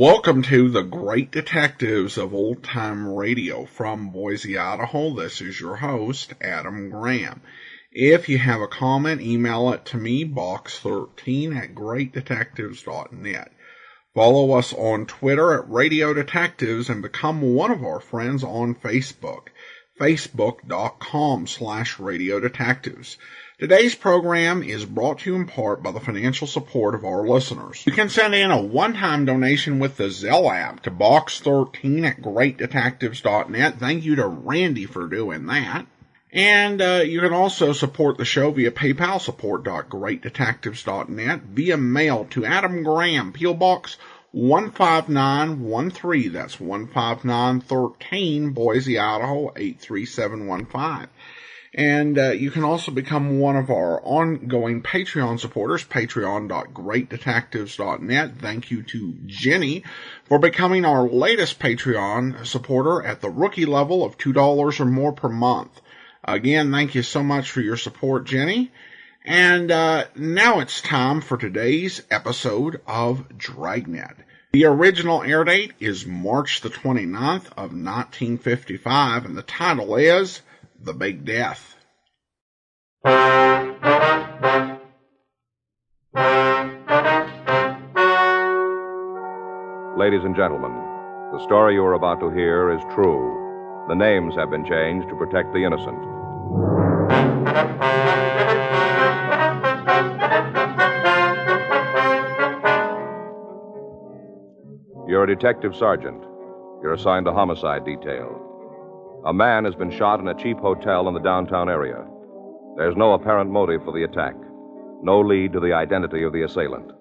Welcome to the Great Detectives of Old Time Radio from Boise, Idaho. This is your host, Adam Graham. If you have a comment, email it to me, box13@greatdetectives.net. Follow us on Twitter at Radio Detectives and become one of our friends on Facebook, facebook.com/Radio Detectives. Today's program is brought to you in part by the financial support of our listeners. You can send in a one-time donation with the Zelle app to box13@greatdetectives.net. Thank you to Randy for doing that. And you can also support the show via PayPal, support.greatdetectives.net, via mail to Adam Graham, P.O. Box 15913. That's 15913, Boise, Idaho 83715. And you can also become one of our ongoing Patreon supporters, patreon.greatdetectives.net. Thank you to Jenny for becoming our latest Patreon supporter at the rookie level of $2 or more per month. Again, thank you so much for your support, Jenny. And now it's time for today's episode of Dragnet. The original air date is March the 29th of 1955, and the title is The Big Death. Ladies and gentlemen, the story you are about to hear is true. The names have been changed to protect the innocent. You're a detective sergeant. You're assigned to homicide detail. A man has been shot in a cheap hotel in the downtown area. There's no apparent motive for the attack. No lead to the identity of the assailant.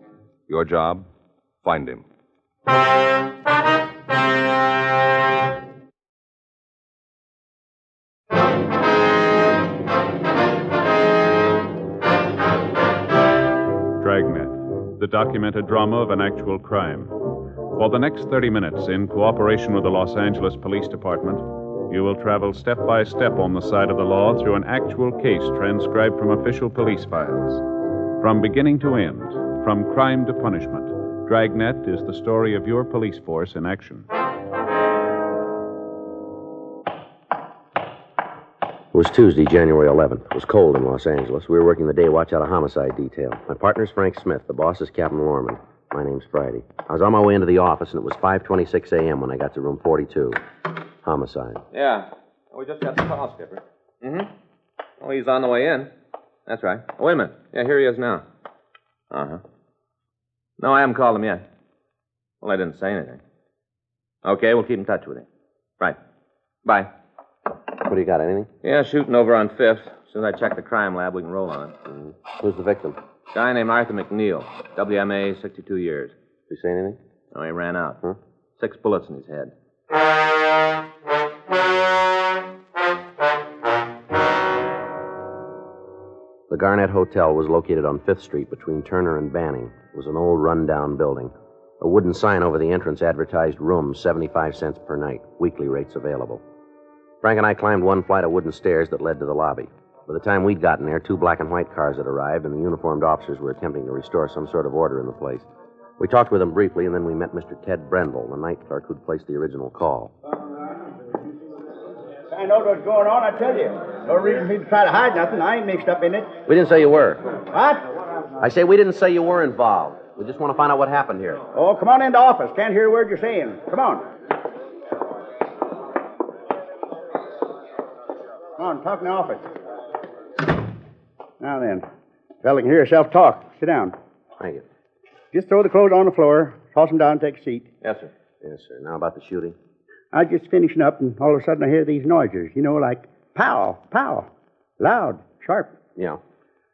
Your job? Find him. Dragnet, the documented drama of an actual crime. For the next 30 minutes, in cooperation with the Los Angeles Police Department, you will travel step by step on the side of the law through an actual case transcribed from official police files. From beginning to end, from crime to punishment, Dragnet is the story of your police force in action. It was Tuesday, January 11th. It was cold in Los Angeles. We were working the day watch out of homicide detail. My partner's Frank Smith. The boss is Captain Lorman. My name's Friday. I was on my way into the office, and it was 5:26 a.m. when I got to room 42. Homicide. Yeah. We just got the call, Skipper. Mm-hmm. Oh, he's on the way in. That's right. Oh, wait a minute. Yeah, here he is now. Uh-huh. No, I haven't called him yet. Well, I didn't say anything. Okay, we'll keep in touch with him. Right. Bye. What do you got, anything? Yeah, shooting over on 5th. As soon as I check the crime lab, we can roll on it. Mm-hmm. Who's the victim? Guy named Arthur McNeil. WMA, 62 years. Did you say anything? Oh, he ran out. Huh? 6 bullets in his head. The Dragnet Hotel was located on 5th Street between Turner and Banning. It was an old, run-down building. A wooden sign over the entrance advertised rooms, 75 cents per night, weekly rates available. Frank and I climbed one flight of wooden stairs that led to the lobby. By the time we'd gotten there, 2 black and white cars had arrived, and the uniformed officers were attempting to restore some sort of order in the place. We talked with them briefly, and then we met Mr. Ted Brendel, the night clerk who'd placed the original call. I know what's going on, I tell you. No reason for you to try to hide nothing. I ain't mixed up in it. We didn't say you were. What? I say we didn't say you were involved. We just want to find out what happened here. Oh, come on into office. Can't hear a word you're saying. Come on. Come on, talk in the office. Now then, fella can hear yourself talk. Sit down. Thank you. Just throw the clothes on the floor, toss them down, and take a seat. Yes, sir. Yes, sir. Now about the shooting. I was just finishing up, and all of a sudden I hear these noises, like pow, pow. Loud, sharp. Yeah.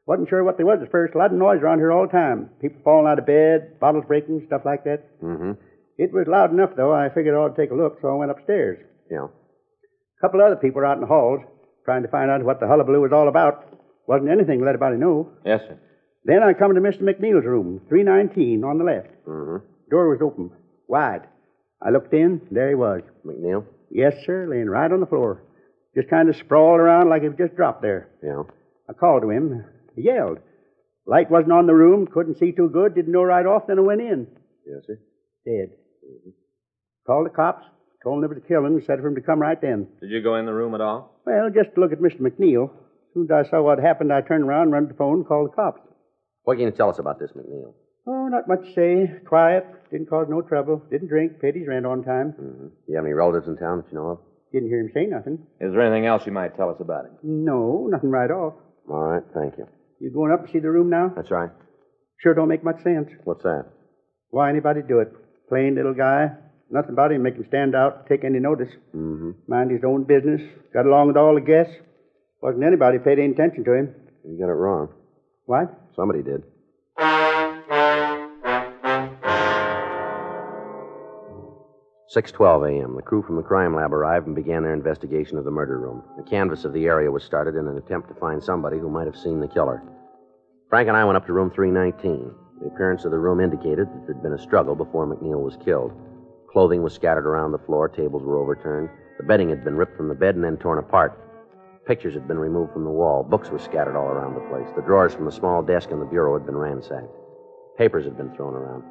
Wasn't sure what they was at first. A lot of noise around here all the time. People falling out of bed, bottles breaking, stuff like that. Mm-hmm. It was loud enough, though. I figured I ought to take a look, so I went upstairs. Yeah. A couple of other people were out in the halls trying to find out what the hullabaloo was all about. Wasn't anything to let anybody know. Yes, sir. Then I come to Mr. McNeil's room, 319 on the left. Mm-hmm. Door was open, wide. I looked in, there he was. McNeil? Yes, sir, laying right on the floor. Just kind of sprawled around like he was just dropped there. Yeah. I called to him. He yelled. Light wasn't on the room, couldn't see too good, didn't know right off, then I went in. Yes, sir. Dead. Mm-hmm. Called the cops, told them there was a killing, and said for him to come right then. Did you go in the room at all? Well, just to look at Mr. McNeil. As soon as I saw what happened, I turned around, run to the phone, and called the cops. What can you tell us about this McNeil? Oh, not much to say. Quiet, didn't cause no trouble, didn't drink, paid his rent on time. Mm-hmm. Do you have any relatives in town that you know of? Didn't hear him say nothing. Is there anything else you might tell us about him? No, nothing right off. All right, thank you. You going up to see the room now? That's right. Sure don't make much sense. What's that? Why anybody do it? Plain little guy. Nothing about him make him stand out, take any notice. Mm-hmm. Mind his own business. Got along with all the guests. Wasn't anybody paid any attention to him. You got it wrong. What? Somebody did. 6:12 a.m. The crew from the crime lab arrived and began their investigation of the murder room. A canvass of the area was started in an attempt to find somebody who might have seen the killer. Frank and I went up to room 319. The appearance of the room indicated that there had been a struggle before McNeil was killed. Clothing was scattered around the floor, tables were overturned, the bedding had been ripped from the bed and then torn apart. Pictures had been removed from the wall, books were scattered all around the place, the drawers from the small desk in the bureau had been ransacked. Papers had been thrown around.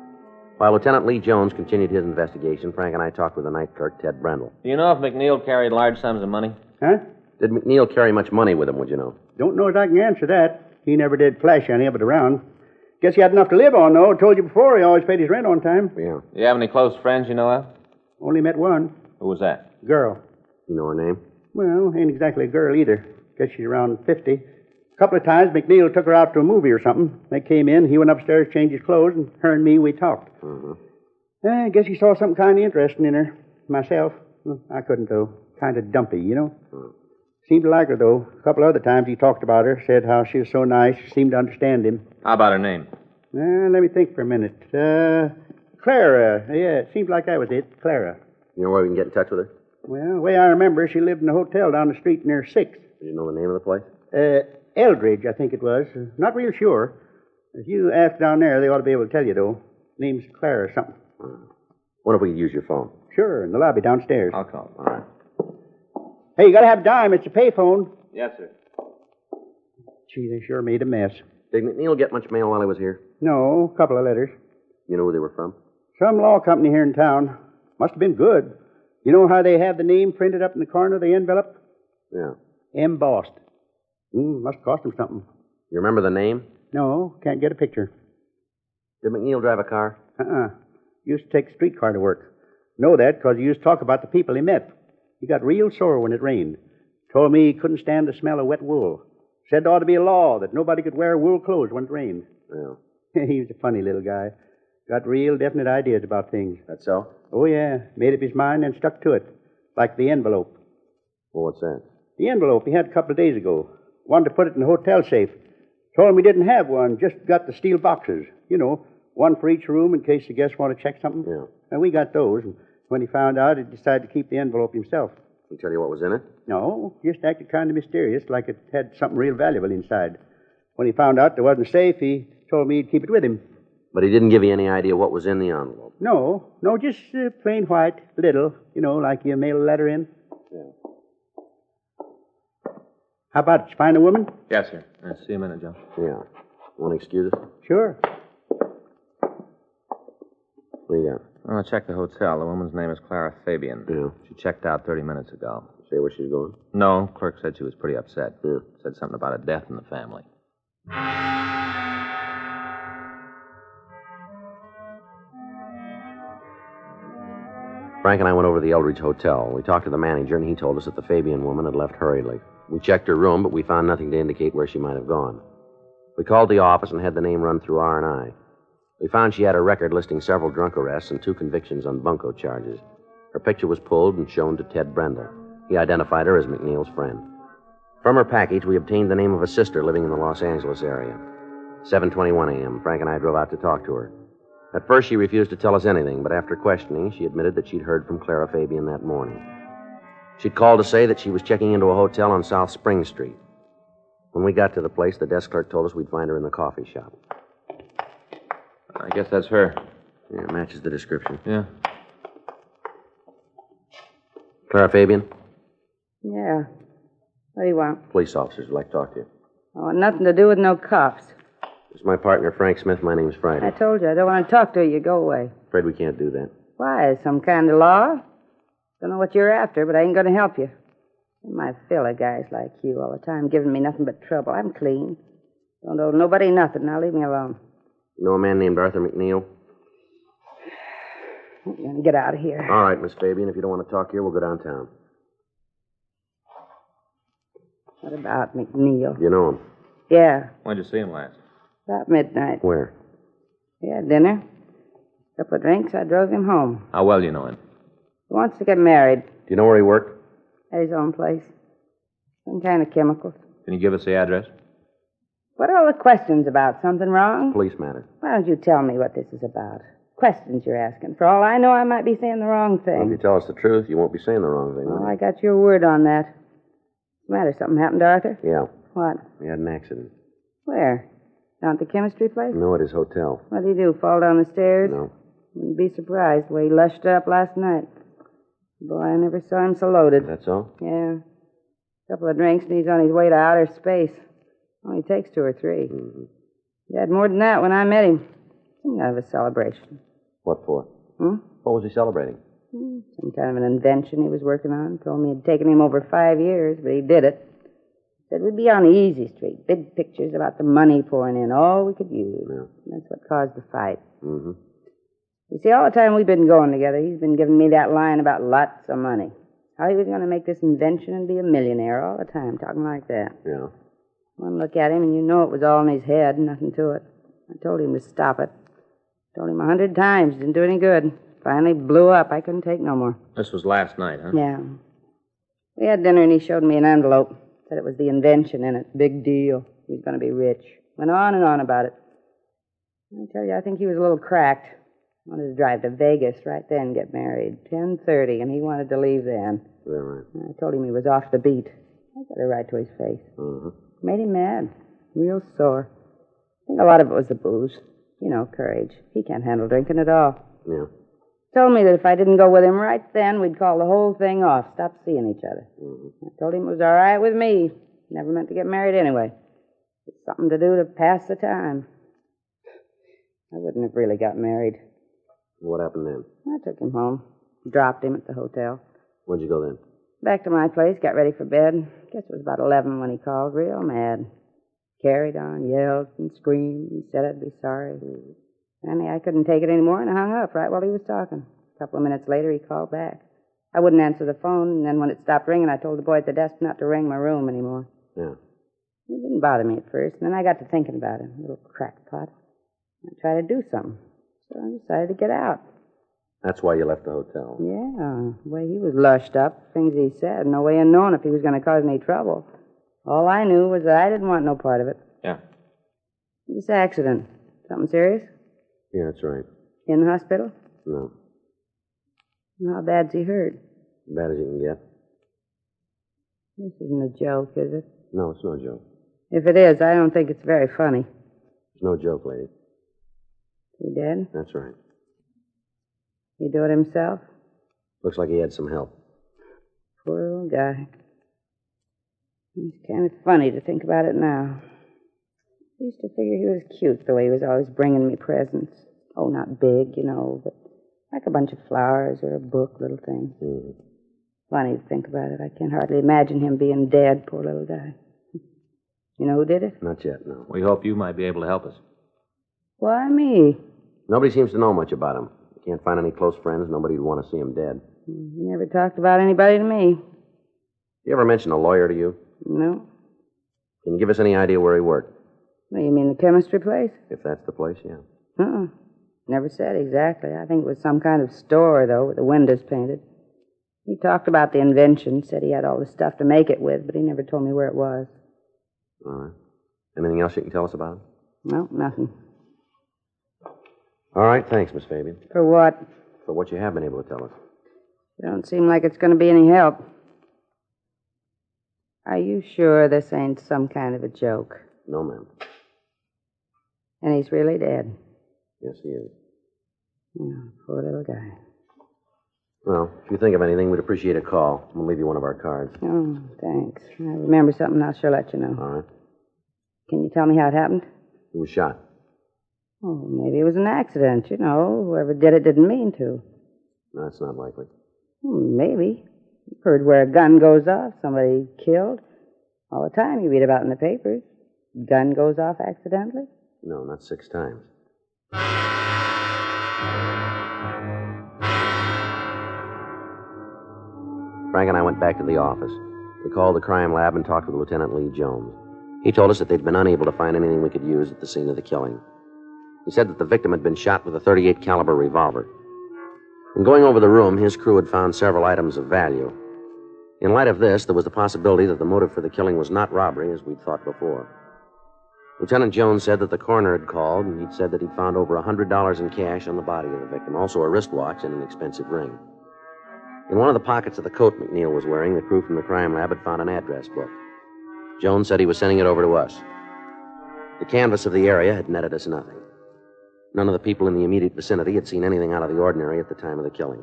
While Lieutenant Lee Jones continued his investigation, Frank and I talked with the night clerk, Ted Brendel. Do you know if McNeil carried large sums of money? Huh? Did McNeil carry much money with him, would you know? Don't know as I can answer that. He never did flash any of it around. Guess he had enough to live on, though. Told you before, he always paid his rent on time. Yeah. Do you have any close friends you know of? Only met one. Who was that? Girl. You know her name? Well, ain't exactly a girl either. Guess she's around 50. A couple of times, McNeil took her out to a movie or something. They came in, he went upstairs, changed his clothes, and her and me, we talked. Mm-hmm. I guess he saw something kind of interesting in her. Myself, I couldn't, though. Kind of dumpy, you know? Seemed to like her, though. A couple other times he talked about her, said how she was so nice, seemed to understand him. How about her name? Let me think for a minute. Clara. Yeah, it seemed like that was it. Clara. You know where we can get in touch with her? Well, the way I remember, she lived in a hotel down the street near 6th. Did you know the name of the place? Eldridge, I think it was. Not real sure. If you ask down there, they ought to be able to tell you, though. Name's Clara or something. Wonder if we could use your phone. Sure, in the lobby downstairs. I'll call. All right. Hey, you gotta have a dime. It's a payphone. Yes, sir. Gee, they sure made a mess. Did McNeil get much mail while he was here? No, a couple of letters. You know who they were from? Some law company here in town. Must have been good. You know how they have the name printed up in the corner of the envelope? Yeah. Embossed. Must cost them something. You remember the name? No, can't get a picture. Did McNeil drive a car? Used to take a streetcar to work. Know that because he used to talk about the people he met. He got real sore when it rained. Told me he couldn't stand the smell of wet wool. Said there ought to be a law that nobody could wear wool clothes when it rained. Yeah. He was a funny little guy. Got real definite ideas about things. That so? Oh, yeah. Made up his mind and stuck to it. Like the envelope. Well, what's that? The envelope he had a couple of days ago. Wanted to put it in the hotel safe. Told him he didn't have one, just got the steel boxes. You know, one for each room in case the guests want to check something. Yeah. And we got those. And when he found out, he decided to keep the envelope himself. He tell you what was in it? No, just acted kind of mysterious, like it had something real valuable inside. When he found out there wasn't safe, he told me he'd keep it with him. But he didn't give you any idea what was in the envelope? No, just plain white, little, you know, like you mail a letter in. Yeah. How about it? Did you find a woman? Yes, sir. See you in a minute, Joe. Yeah. Want to excuse us? Sure. What do you got? Well, I checked the hotel. The woman's name is Clara Fabian. Yeah. She checked out 30 minutes ago. Say where she's going? No, clerk said she was pretty upset. Yeah. Said something about a death in the family. Frank and I went over to the Eldridge Hotel. We talked to the manager, and he told us that the Fabian woman had left hurriedly. We checked her room, but we found nothing to indicate where she might have gone. We called the office and had the name run through R&I. We found she had a record listing several drunk arrests and 2 convictions on bunco charges. Her picture was pulled and shown to Ted Brendel. He identified her as McNeil's friend. From her package, we obtained the name of a sister living in the Los Angeles area. 7:21 a.m., Frank and I drove out to talk to her. At first, she refused to tell us anything, but after questioning, she admitted that she'd heard from Clara Fabian that morning. She'd called to say that she was checking into a hotel on South Spring Street. When we got to the place, the desk clerk told us we'd find her in the coffee shop. I guess that's her. Yeah, matches the description. Yeah. Clara Fabian? Yeah. What do you want? Police officers would like to talk to you. Oh, nothing to do with no cops. This is my partner, Frank Smith. My name's Friday. I told you, I don't want to talk to you. Go away. Afraid we can't do that. Why? Some kind of law? Don't know what you're after, but I ain't going to help you. My fill of guys like you all the time giving me nothing but trouble. I'm clean. Don't owe nobody nothing. Now leave me alone. You know a man named Arthur McNeil? I'm going to get out of here. All right, Miss Fabian. If you don't want to talk here, we'll go downtown. What about McNeil? You know him? Yeah, When'd you see him last? about midnight. Where? We had dinner. Couple of drinks. I drove him home. How well you know him? He wants to get married. Do you know where he worked? At his own place. Some kind of chemicals. Can you give us the address? What are all the questions about? Something wrong? Police matter. Why don't you tell me what this is about? Questions you're asking. For all I know, I might be saying the wrong Well, if thing. you tell us the truth, you won't be saying the wrong thing. Well, will I you? got your word on that. What's the matter? Something happened to Arthur? Yeah. What? He had an accident. Where? Down at the chemistry place? No, at his hotel. What did he do? Fall down the stairs? No. Wouldn't be surprised the way he lushed up last night. Boy, I never saw him so loaded. That's all? Yeah. Couple of drinks and he's on his way to outer space. Only takes 2 or 3. Mm-hmm. He had more than that when I met him. Some kind of a celebration. What for? Hmm? What was he celebrating? Some kind of an invention he was working on. Told me it'd taken him over 5 years, but he did it. Said we'd be on the easy street. Big pictures about the money pouring in. All we could use. Yeah. That's what caused the fight. Mm-hmm. You see, all the time we've been going together, he's been giving me that line about lots of money. How he was going to make this invention and be a millionaire all the time, talking like that. Yeah. One look at him and you know it was all in his head, nothing to it. I told him to stop it. Told him 100 times, didn't do any good. Finally blew up. I couldn't take no more. This was last night, huh? Yeah. We had dinner and he showed me an envelope. Said it was the invention in it. Big deal. He was going to be rich. Went on and on about it. I tell you, I think he was a little cracked. Wanted to drive to Vegas right then, get married. 10:30, and he wanted to leave then. Yeah, right. I told him he was off the beat. I got it right to his face. Mm-hmm. Made him mad. Real sore. I think a lot of it was the booze. You know, courage. He can't handle drinking at all. Yeah. Told me that if I didn't go with him right then, we'd call the whole thing off, stop seeing each other. Mm-hmm. I told him it was all right with me. Never meant to get married anyway. It's something to do to pass the time. I wouldn't have really got married. What happened then? I took him home. Dropped him at the hotel. Where'd you go then? Back to my place, got ready for bed. Guess it was about 11 when he called, real mad. Carried on, yelled and screamed, and said I'd be sorry. Finally, I couldn't take it anymore, and I hung up right while he was talking. A couple of minutes later, he called back. I wouldn't answer the phone, and then when it stopped ringing, I told the boy at the desk not to ring my room anymore. Yeah. It didn't bother me at first, and then I got to thinking about it. A little crackpot. I tried to do something. So I decided to get out. That's why you left the hotel. Yeah, the way he was lushed up, things he said, no way of knowing if he was going to cause any trouble. All I knew was that I didn't want no part of it. Yeah. This accident, something serious? Yeah, that's right. In the hospital? No. How bad's he hurt? Bad as you can get. This isn't a joke, is it? No, it's no joke. If it is, I don't think it's very funny. It's no joke, lady. He dead? That's right. He do it himself? Looks like he had some help. Poor little guy. It's kind of funny to think about it now. I used to figure he was cute, the way he was always bringing me presents. Oh, not big, you know, but like a bunch of flowers or a book, little things. Mm-hmm. Funny to think about it. I can't hardly imagine him being dead, poor little guy. You know who did it? Not yet, no. We hope you might be able to help us. Why me? Nobody seems to know much about him. Can't find any close friends. Nobody'd want to see him dead. He never talked about anybody to me. You ever mention a lawyer to you? No. Can you give us any idea where he worked? Well, you mean the chemistry place? If that's the place, yeah. Uh-uh. Never said exactly. I think it was some kind of store, though, with the windows painted. He talked about the invention, said he had all the stuff to make it with, but he never told me where it was. All right. Anything else you can tell us about him? No, nothing. All right, thanks, Miss Fabian, For what? for what you have been able to tell us. It don't seem like it's going to be any help. Are you sure this ain't some kind of a joke? No, ma'am. And he's really dead? Yes, he is. Yeah, poor little guy. Well, if you think of anything, we'd appreciate a call. We'll leave you one of our cards. Oh, thanks. I remember something, I'll sure let you know. All right. Can you tell me how it happened? He was shot. Oh, maybe it was an accident, you know. Whoever did it didn't mean to. No, that's not likely. Maybe. You've heard where a gun goes off, somebody killed. All the time you read about in the papers. Gun goes off accidentally. No, not 6 times. Frank and I went back to the office. We called the crime lab and talked with Lieutenant Lee Jones. He told us that they'd been unable to find anything we could use at the scene of the killing. He said that the victim had been shot with a .38 caliber revolver. In going over the room, his crew had found several items of value. In light of this, there was the possibility that the motive for the killing was not robbery, as we'd thought before. Lieutenant Jones said that the coroner had called, and he'd said that he'd found over $100 in cash on the body of the victim, also a wristwatch and an expensive ring. In one of the pockets of the coat McNeil was wearing, the crew from the crime lab had found an address book. Jones said he was sending it over to us. The canvass of the area had netted us nothing. None of the people in the immediate vicinity had seen anything out of the ordinary at the time of the killing.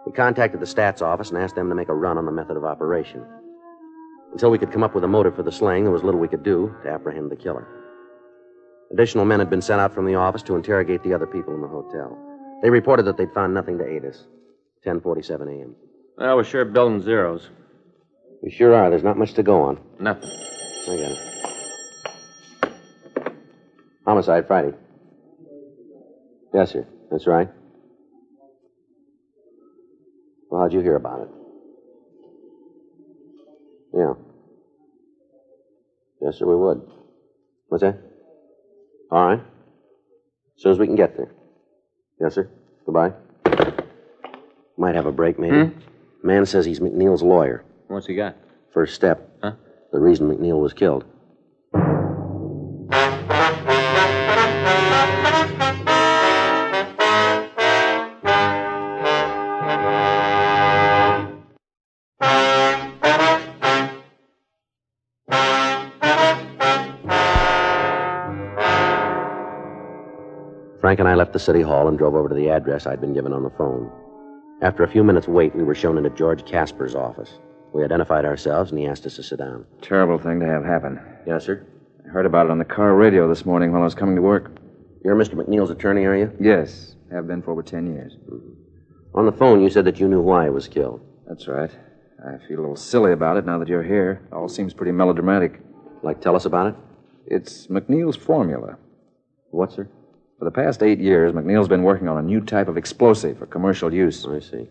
We contacted the stats office and asked them to make a run on the method of operation. Until we could come up with a motive for the slaying, there was little we could do to apprehend the killer. Additional men had been sent out from the office to interrogate the other people in the hotel. They reported that they'd found nothing to aid us. 10:47 a.m. Well, we're sure building zeros. We sure are. There's not much to go on. Nothing. I got it. Homicide, Friday. Yes, sir. That's right. Well, how'd you hear about it? Yeah. Yes, sir, we would. What's that? All right. As soon as we can get there. Yes, sir. Goodbye. Might have a break, maybe. Man says he's McNeil's lawyer. What's he got? First step. Huh? The reason McNeil was killed. Frank and I left the city hall and drove over to the address I'd been given on the phone. After a few minutes' wait, we were shown into George Casper's office. We identified ourselves, and he asked us to sit down. Terrible thing to have happen. Yes, sir? I heard about it on the car radio this morning while I was coming to work. You're Mr. McNeil's attorney, are you? Yes, have been for over 10 years. Mm-hmm. On the phone, you said that you knew why he was killed. That's right. I feel a little silly about it now that you're here. It all seems pretty melodramatic. Like, tell us about it? It's McNeil's formula. What, sir? For the past 8 years, McNeil's been working on a new type of explosive for commercial use. I see.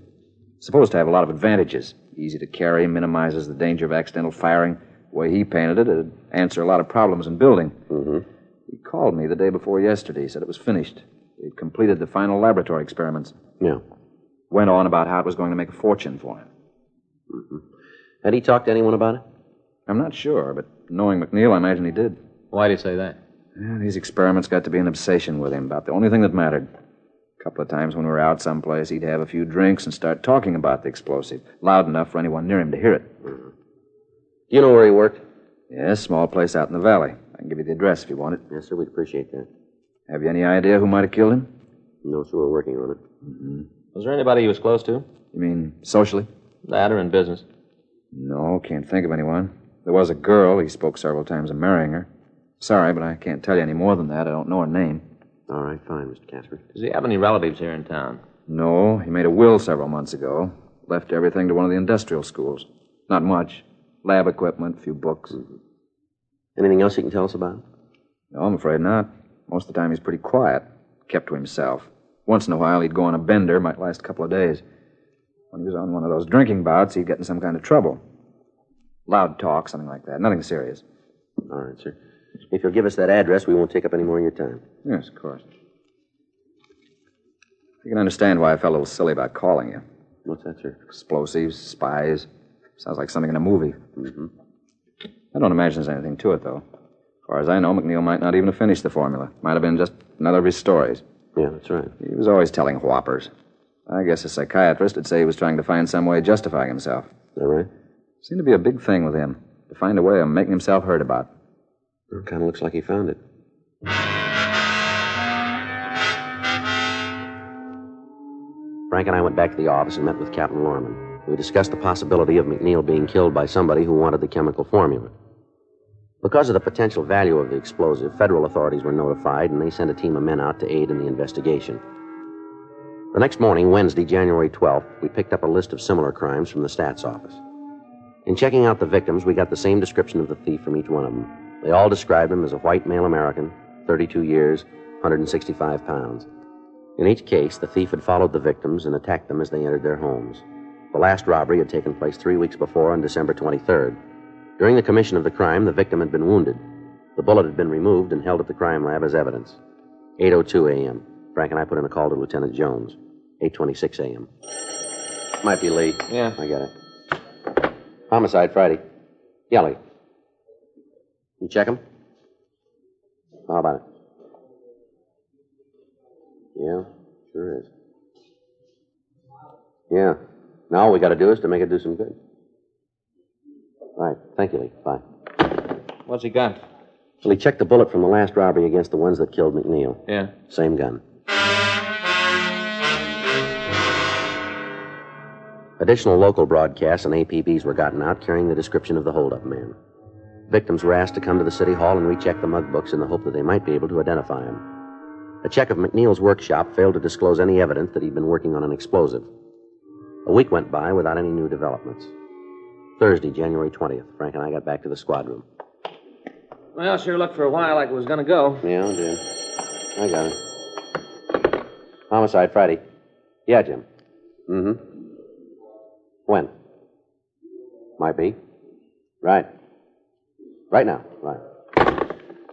It's supposed to have a lot of advantages. Easy to carry, minimizes the danger of accidental firing. The way he painted it, it'd answer a lot of problems in building. Mm-hmm. He called me the day before yesterday. Said it was finished. He'd completed the final laboratory experiments. Yeah. Went on about how it was going to make a fortune for him. Mm-hmm. Had he talked to anyone about it? I'm not sure, but knowing McNeil, I imagine he did. Why do you say that? Yeah, these experiments got to be an obsession with him, about the only thing that mattered. A couple of times when we were out someplace, he'd have a few drinks and start talking about the explosive, loud enough for anyone near him to hear it. Mm-hmm. Do you know where he worked? Yes, small place out in the valley. I can give you the address if you want it. Yes, sir, we'd appreciate that. Have you any idea who might have killed him? No, sir, we're working on it. Mm-hmm. Was there anybody he was close to? You mean socially? That or in business? No, can't think of anyone. There was a girl. He spoke several times of marrying her. Sorry, but I can't tell you any more than that. I don't know her name. All right, fine, Mr. Casper. Does he have any relatives here in town? No, he made a will several months ago. Left everything to one of the industrial schools. Not much. Lab equipment, a few books. Mm-hmm. Anything else you can tell us about him? No, I'm afraid not. Most of the time he's pretty quiet. Kept to himself. Once in a while he'd go on a bender, might last a couple of days. When he was on one of those drinking bouts, he'd get in some kind of trouble. Loud talk, something like that. Nothing serious. All right, sir. If you'll give us that address, we won't take up any more of your time. Yes, of course. You can understand why I felt a little silly about calling you. What's that, sir? Explosives, spies. Sounds like something in a movie. Mm-hmm. I don't imagine there's anything to it, though. As far as I know, McNeil might not even have finished the formula. Might have been just another of his stories. Yeah, that's right. He was always telling whoppers. I guess a psychiatrist would say he was trying to find some way of justifying himself. Is that right? Seemed to be a big thing with him. To find a way of making himself heard about. It kind of looks like he found it. Frank and I went back to the office and met with Captain Lorman. We discussed the possibility of McNeil being killed by somebody who wanted the chemical formula. Because of the potential value of the explosive, federal authorities were notified, and they sent a team of men out to aid in the investigation. The next morning, Wednesday, January 12th, we picked up a list of similar crimes from the stats office. In checking out the victims, we got the same description of the thief from each one of them. They all described him as a white male American, 32 years, 165 pounds. In each case, the thief had followed the victims and attacked them as they entered their homes. The last robbery had taken place 3 weeks before on December 23rd. During the commission of the crime, the victim had been wounded. The bullet had been removed and held at the crime lab as evidence. 8:02 a.m. Frank and I put in a call to Lieutenant Jones. 8:26 a.m. Might be Lee. Yeah. I got it. Homicide Friday. Yeah, Lee. You check him? How about it? Yeah, sure is. Yeah. Now all we got to do is to make it do some good. All right. Thank you, Lee. Bye. What's he got? Well, he checked the bullet from the last robbery against the ones that killed McNeil. Yeah. Same gun. Additional local broadcasts and APBs were gotten out carrying the description of the holdup man. Victims were asked to come to the city hall and recheck the mug books in the hope that they might be able to identify him. A check of McNeil's workshop failed to disclose any evidence that he'd been working on an explosive. A week went by without any new developments. Thursday, January 20th, Frank and I got back to the squad room. Well, sure looked for a while like it was going to go. Yeah, I did. I got it. Homicide Friday. Yeah, Jim. Mm-hmm. When? Might be. Right. Right now. Right.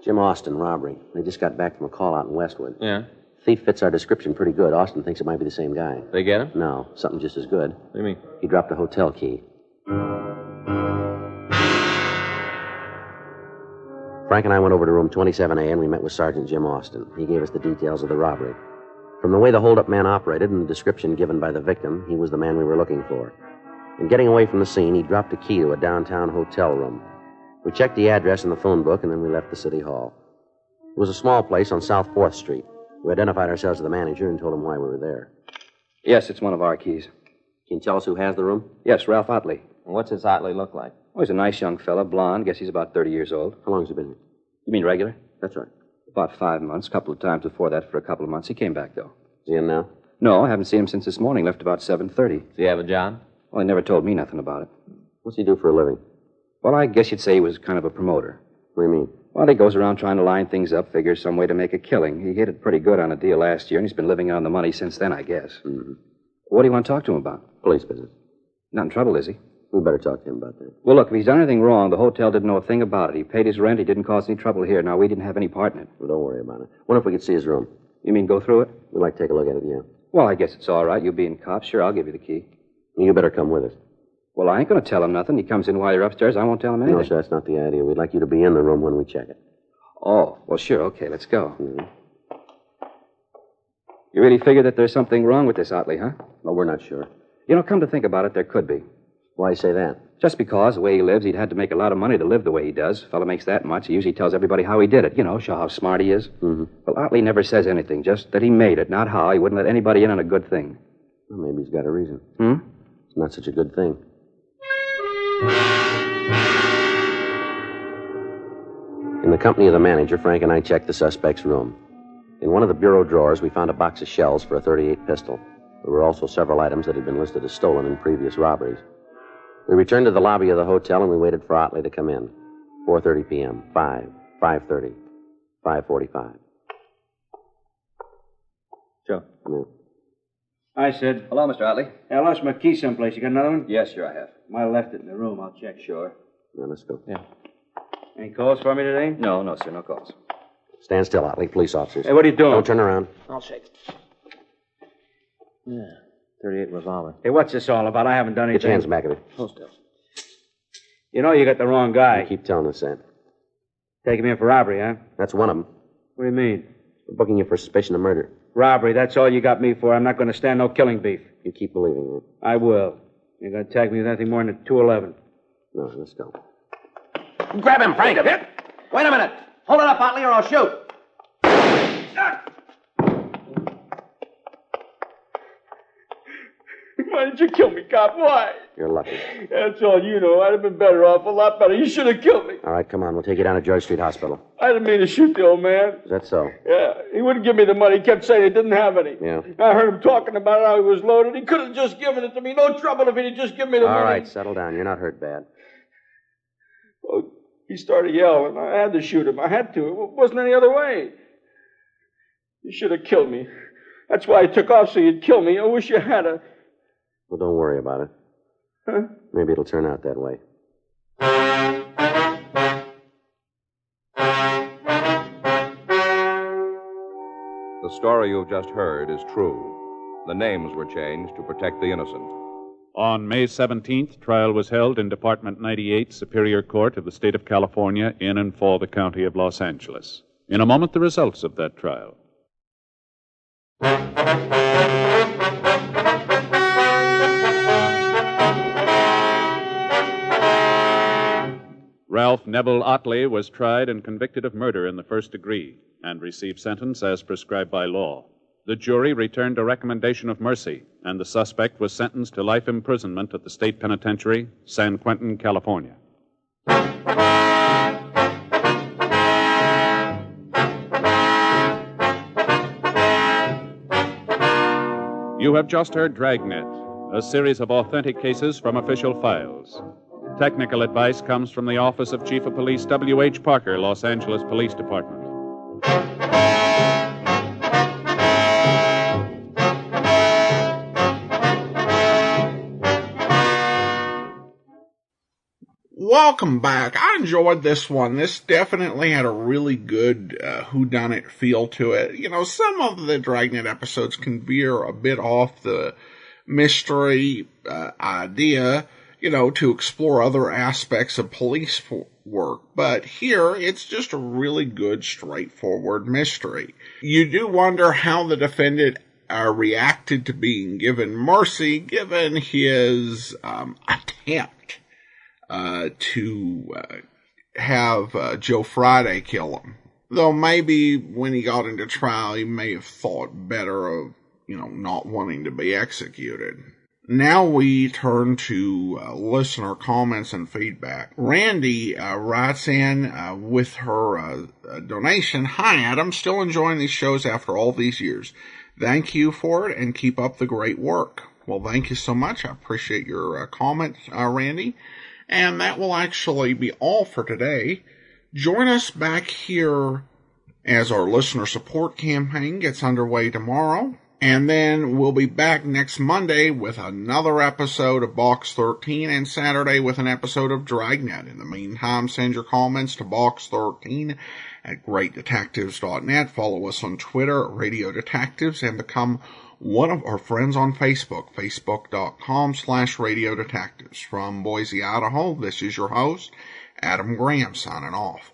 Jim Austin, robbery. They just got back from a call out in Westwood. Yeah. Thief fits our description pretty good. Austin thinks it might be the same guy. They get him? No, something just as good. What do you mean? He dropped a hotel key. Frank and I went over to room 27A and we met with Sergeant Jim Austin. He gave us the details of the robbery. From the way the holdup man operated and the description given by the victim, he was the man we were looking for. In getting away from the scene, he dropped a key to a downtown hotel room. We checked the address in the phone book, and then we left the city hall. It was a small place on South 4th Street. We identified ourselves to the manager and told him why we were there. Yes, it's one of our keys. Can you tell us who has the room? Yes, Ralph Otley. What's this Otley look like? Oh, he's a nice young fella, blonde. Guess he's about 30 years old. How long has he been here? You mean regular? That's right. About 5 months. A couple of times before that for a couple of months. He came back, though. Is he in now? No, I haven't seen him since this morning. Left about 7:30. Does he have a job? Well, he never told me nothing about it. What's he do for a living? Well, I guess you'd say he was kind of a promoter. What do you mean? Well, he goes around trying to line things up, figures some way to make a killing. He hit it pretty good on a deal last year, and he's been living on the money since then, I guess. Mm-hmm. What do you want to talk to him about? Police business. Not in trouble, is he? We better talk to him about that. Well, look, if he's done anything wrong, the hotel didn't know a thing about it. He paid his rent. He didn't cause any trouble here. Now, we didn't have any part in it. Well, don't worry about it. Wonder if we could see his room. You mean go through it? We'd like to take a look at it, yeah. Well, I guess it's all right. You being cops, sure, I'll give you the key. You better come with us. Well, I ain't going to tell him nothing. He comes in while you're upstairs. I won't tell him anything. No, sir, that's not the idea. We'd like you to be in the room when we check it. Oh, well, sure. Okay, let's go. Mm-hmm. You really figure that there's something wrong with this Otley, huh? Well, we're not sure. You know, come to think about it, there could be. Why you say that? Just because, the way he lives, he'd had to make a lot of money to live the way he does. Fellow makes that much. He usually tells everybody how he did it. You know, show how smart he is. Mm-hmm. Well, Otley never says anything, just that he made it, not how. He wouldn't let anybody in on a good thing. Well, maybe he's got a reason. Hmm? It's not such a good thing. In the company of the manager, Frank and I checked the suspect's room. In one of the bureau drawers, we found a box of shells for a .38 pistol. There were also several items that had been listed as stolen in previous robberies. We returned to the lobby of the hotel and we waited for Otley to come in. 4:30 p.m., 5, 5:30, 5:45. Sure. Come in. I said, Hello, Mr. Otley. I lost my key someplace. You got another one? Yes, sure I have. Might have left it in the room. I'll check. Sure. Now, let's go. Yeah. Any calls for me today? No, sir, no calls. Stand still, Otley. Police officers. Hey, what are you doing? Don't turn around. I'll shake it. Yeah. 38 revolver. Hey, what's this all about? I haven't done Get anything. your hands back of it. Hold still. You know you got the wrong guy. You keep telling us that. Taking me in for robbery, huh? That's one of them. What do you mean? We're booking you for suspicion of murder. Robbery, that's all you got me for. I'm not going to stand no killing beef. You keep believing it. I will. You're going to tag me with anything more than a 211. No, let's go. Grab him, Frank. Wait a minute. Hold it up, Otley, or I'll shoot. Why did you kill me, cop? Why? You're lucky. That's all you know. I'd have been better off, a lot better. You should have killed me. All right, come on. We'll take you down to George Street Hospital. I didn't mean to shoot the old man. Is that so? Yeah, he wouldn't give me the money. He kept saying he didn't have any. Yeah. I heard him talking about how he was loaded. He could have just given it to me. No trouble if he'd just given me the money. All right, settle down. You're not hurt bad. Well, he started yelling. I had to shoot him. I had to. It wasn't any other way. You should have killed me. That's why I took off, so you'd kill me. I wish you had a... Well, don't worry about it. Huh? Maybe it'll turn out that way. The story you've just heard is true. The names were changed to protect the innocent. On May 17th, trial was held in Department 98, Superior Court of the State of California, in and for the County of Los Angeles. In a moment, the results of that trial. Ralph Neville Otley was tried and convicted of murder in the first degree and received sentence as prescribed by law. The jury returned a recommendation of mercy, and the suspect was sentenced to life imprisonment at the state penitentiary, San Quentin, California. You have just heard Dragnet, a series of authentic cases from official files. Technical advice comes from the Office of Chief of Police W.H. Parker, Los Angeles Police Department. Welcome back. I enjoyed this one. This definitely had a really good whodunit feel to it. You know, some of the Dragnet episodes can veer a bit off the mystery idea, you know, to explore other aspects of police work. But here, it's just a really good, straightforward mystery. You do wonder how the defendant reacted to being given mercy, given his attempt to have Joe Friday kill him. Though maybe when he got into trial, he may have thought better of, you know, not wanting to be executed. Now we turn to listener comments and feedback. Randy writes in with her donation. Hi, Adam. Still enjoying these shows after all these years. Thank you for it and keep up the great work. Well, thank you so much. I appreciate your comment, Randy. And that will actually be all for today. Join us back here as our listener support campaign gets underway tomorrow. And then we'll be back next Monday with another episode of Box 13 and Saturday with an episode of Dragnet. In the meantime, send your comments to Box13 at greatdetectives.net. Follow us on Twitter at Radio Detectives and become one of our friends on Facebook, facebook.com/Radio Detectives. From Boise, Idaho, this is your host, Adam Graham, signing off.